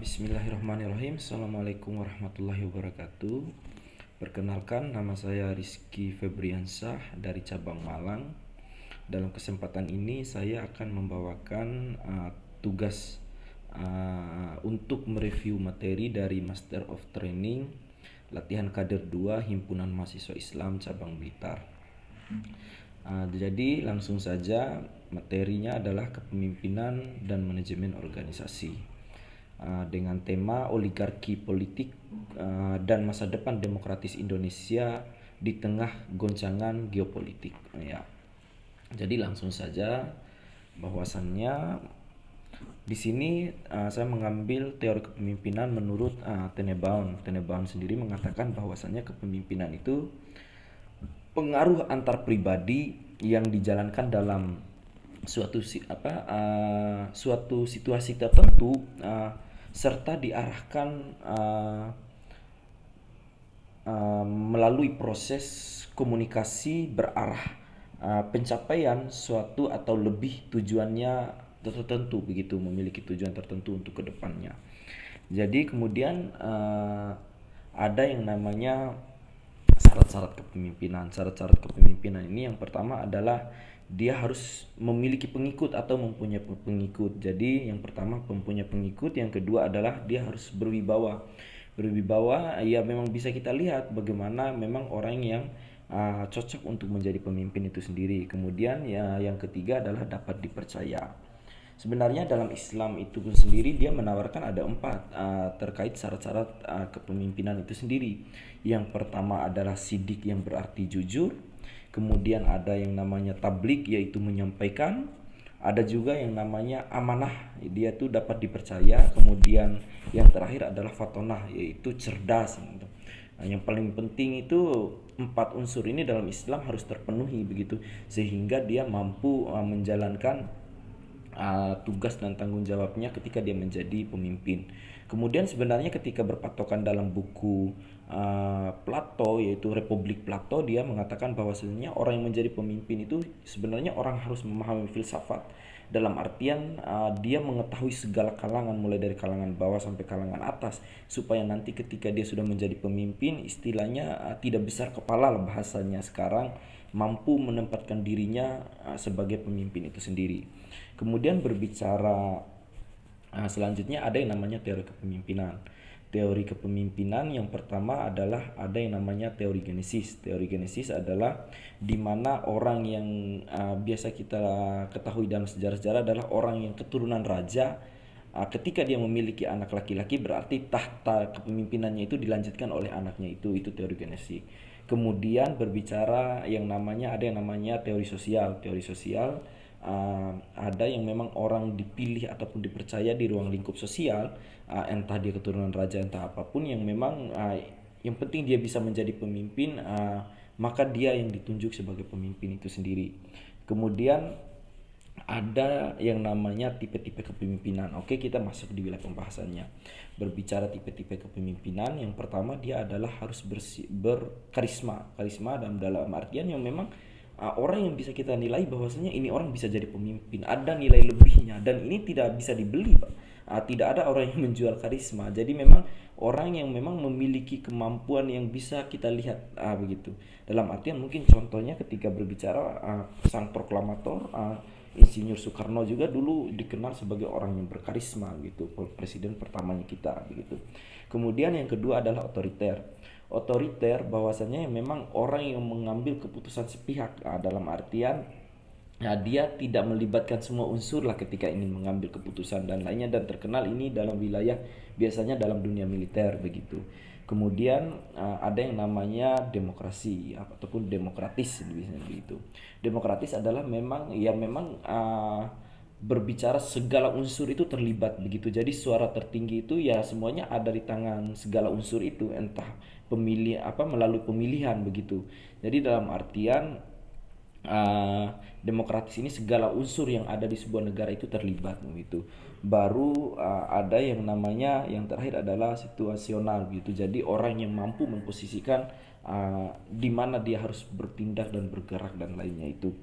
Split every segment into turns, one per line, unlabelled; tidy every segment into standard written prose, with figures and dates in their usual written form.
Bismillahirrahmanirrahim. Assalamualaikum warahmatullahi wabarakatuh. Perkenalkan, nama saya Rizky Febriansyah dari cabang Malang. Dalam kesempatan ini saya akan membawakan tugas untuk mereview materi dari Master of Training Latihan Kader 2 Himpunan Mahasiswa Islam Cabang Blitar. Jadi langsung saja, materinya adalah kepemimpinan dan manajemen organisasi dengan tema oligarki politik dan masa depan demokratis Indonesia di tengah goncangan geopolitik. Ya, jadi langsung saja, bahwasannya di sini saya mengambil teori kepemimpinan menurut Tenebaum. Tenebaum sendiri mengatakan bahwasannya kepemimpinan itu pengaruh antar pribadi yang dijalankan dalam suatu situasi tertentu, serta diarahkan melalui proses komunikasi berarah pencapaian suatu atau lebih tujuannya tertentu, begitu, memiliki tujuan tertentu untuk kedepannya. Jadi kemudian ada yang namanya syarat-syarat kepemimpinan. Syarat-syarat kepemimpinan ini yang pertama adalah dia harus memiliki pengikut atau mempunyai pengikut. Jadi yang pertama mempunyai pengikut, yang kedua adalah dia harus berwibawa. Berwibawa ya memang bisa kita lihat bagaimana memang orang yang cocok untuk menjadi pemimpin itu sendiri. Kemudian ya yang ketiga adalah dapat dipercaya. Sebenarnya dalam Islam itu sendiri dia menawarkan ada 4 terkait syarat-syarat kepemimpinan itu sendiri. Yang pertama adalah sidik, yang berarti jujur. Kemudian ada yang namanya tablik, yaitu menyampaikan. Ada juga yang namanya amanah, dia tuh dapat dipercaya. Kemudian yang terakhir adalah fatonah, yaitu cerdas. Yang paling penting itu 4 unsur ini dalam Islam harus terpenuhi, begitu, sehingga dia mampu menjalankan tugas dan tanggung jawabnya ketika dia menjadi pemimpin. Kemudian sebenarnya ketika berpatokan dalam buku Plato, yaitu Republik Plato, dia mengatakan bahwa sebenarnya orang yang menjadi pemimpin itu sebenarnya orang harus memahami filsafat, dalam artian dia mengetahui segala kalangan, mulai dari kalangan bawah sampai kalangan atas, supaya nanti ketika dia sudah menjadi pemimpin, istilahnya tidak besar kepala lah bahasanya sekarang, mampu menempatkan dirinya sebagai pemimpin itu sendiri. Kemudian berbicara selanjutnya, ada yang namanya teori kepemimpinan. Teori kepemimpinan yang pertama adalah ada yang namanya teori Genesis. Teori Genesis adalah di mana orang yang biasa kita ketahui dalam sejarah-sejarah adalah orang yang keturunan raja. Ketika dia memiliki anak laki-laki, berarti tahta kepemimpinannya itu dilanjutkan oleh anaknya itu teori Genesis. Kemudian berbicara yang namanya ada yang namanya teori sosial. Teori sosial ada yang memang orang dipilih ataupun dipercaya di ruang lingkup sosial, entah dia keturunan raja entah apapun, yang memang yang penting dia bisa menjadi pemimpin, maka dia yang ditunjuk sebagai pemimpin itu sendiri. Kemudian ada yang namanya tipe-tipe kepemimpinan. Oke, kita masuk di wilayah pembahasannya. Berbicara tipe-tipe kepemimpinan, yang pertama dia adalah harus berkarisma. Karisma dalam artian yang memang orang yang bisa kita nilai bahwasanya ini orang bisa jadi pemimpin, ada nilai lebihnya, dan ini tidak bisa dibeli, Pak. Tidak ada orang yang menjual karisma. Jadi memang orang yang memang memiliki kemampuan yang bisa kita lihat, begitu. Dalam artian mungkin contohnya ketika berbicara sang proklamator, Insinyur Soekarno juga dulu dikenal sebagai orang yang berkarisma, gitu, presiden pertamanya kita, begitu. Kemudian yang kedua adalah otoriter. Otoriter bahwasanya memang orang yang mengambil keputusan sepihak, dalam artian dia tidak melibatkan semua unsur lah ketika ingin mengambil keputusan dan lainnya, dan terkenal ini dalam wilayah biasanya dalam dunia militer, begitu. Kemudian ada yang namanya demokrasi ataupun demokratis, begitu. Demokratis adalah memang berbicara segala unsur itu terlibat, begitu. Jadi suara tertinggi itu ya semuanya ada di tangan segala unsur itu, entah melalui pemilihan, begitu. Jadi dalam artian demokratis ini segala unsur yang ada di sebuah negara itu terlibat gitu. Baru ada yang namanya, yang terakhir adalah situasional gitu. Jadi orang yang mampu memposisikan di mana dia harus bertindak dan bergerak dan lainnya itu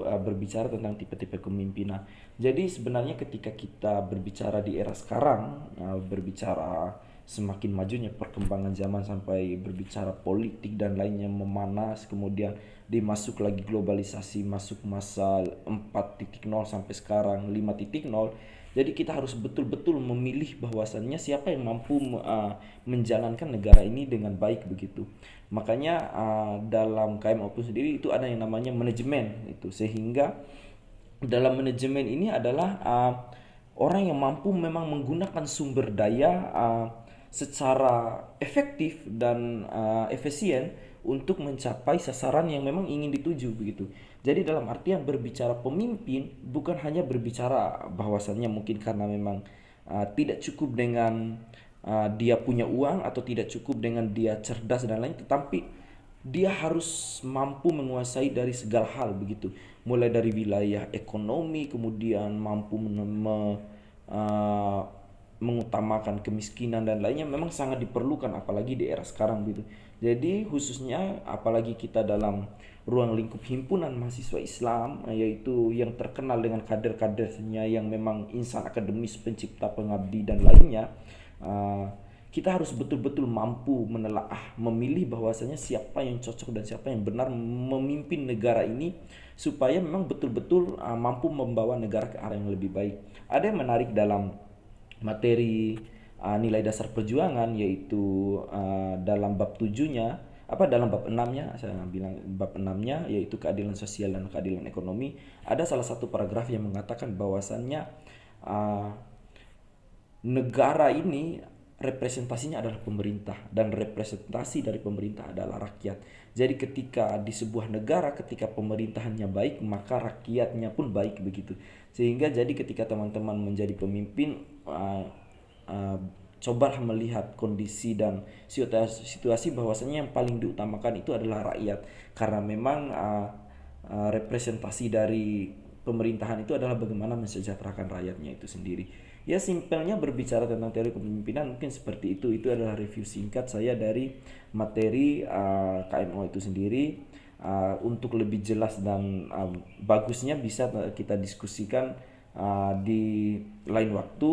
berbicara tentang tipe-tipe kepemimpinan. Jadi sebenarnya ketika kita berbicara di era sekarang, berbicara semakin majunya perkembangan zaman sampai berbicara politik dan lainnya memanas, kemudian dimasuk lagi globalisasi, masuk masa 4.0 sampai sekarang 5.0. Jadi kita harus betul-betul memilih bahwasannya siapa yang mampu menjalankan negara ini dengan baik begitu. Makanya dalam KM Opus sendiri itu ada yang namanya manajemen itu, sehingga dalam manajemen ini adalah orang yang mampu memang menggunakan sumber daya secara efektif dan efisien untuk mencapai sasaran yang memang ingin dituju begitu. Jadi dalam artian berbicara pemimpin bukan hanya berbicara bahwasannya mungkin karena memang tidak cukup dengan dia punya uang atau tidak cukup dengan dia cerdas dan lain, tetapi dia harus mampu menguasai dari segala hal begitu, mulai dari wilayah ekonomi, kemudian mampu uh, mengutamakan kemiskinan dan lainnya, memang sangat diperlukan apalagi di era sekarang gitu. Jadi khususnya apalagi kita dalam ruang lingkup himpunan mahasiswa Islam, yaitu yang terkenal dengan kader-kadernya yang memang insan akademis, pencipta, pengabdi dan lainnya, uh, kita harus betul-betul mampu menelaah, memilih bahwasanya siapa yang cocok dan siapa yang benar memimpin negara ini supaya memang betul-betul mampu membawa negara ke arah yang lebih baik. Ada yang menarik dalam materi nilai dasar perjuangan, yaitu dalam bab 7-nya, dalam bab 6-nya, saya bilang bab 6-nya, yaitu keadilan sosial dan keadilan ekonomi. Ada salah satu paragraf yang mengatakan bahwasannya uh, negara ini representasinya adalah pemerintah dan representasi dari pemerintah adalah rakyat. Jadi ketika di sebuah negara, ketika pemerintahannya baik, maka rakyatnya pun baik begitu. Sehingga jadi ketika teman-teman menjadi pemimpin, uh, cobalah melihat kondisi dan situasi bahwasanya yang paling diutamakan itu adalah rakyat, karena memang representasi dari pemerintahan itu adalah bagaimana mensejahterakan rakyatnya itu sendiri. Ya, simpelnya berbicara tentang teori kepemimpinan mungkin seperti itu. Itu adalah review singkat saya dari materi KMO itu sendiri. Untuk lebih jelas dan bagusnya bisa kita diskusikan di lain waktu,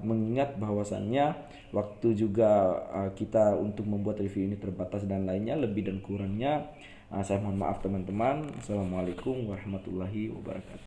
mengingat bahwasannya waktu juga kita untuk membuat review ini terbatas dan lainnya. Lebih dan kurangnya saya mohon maaf teman-teman. Assalamualaikum warahmatullahi wabarakatuh.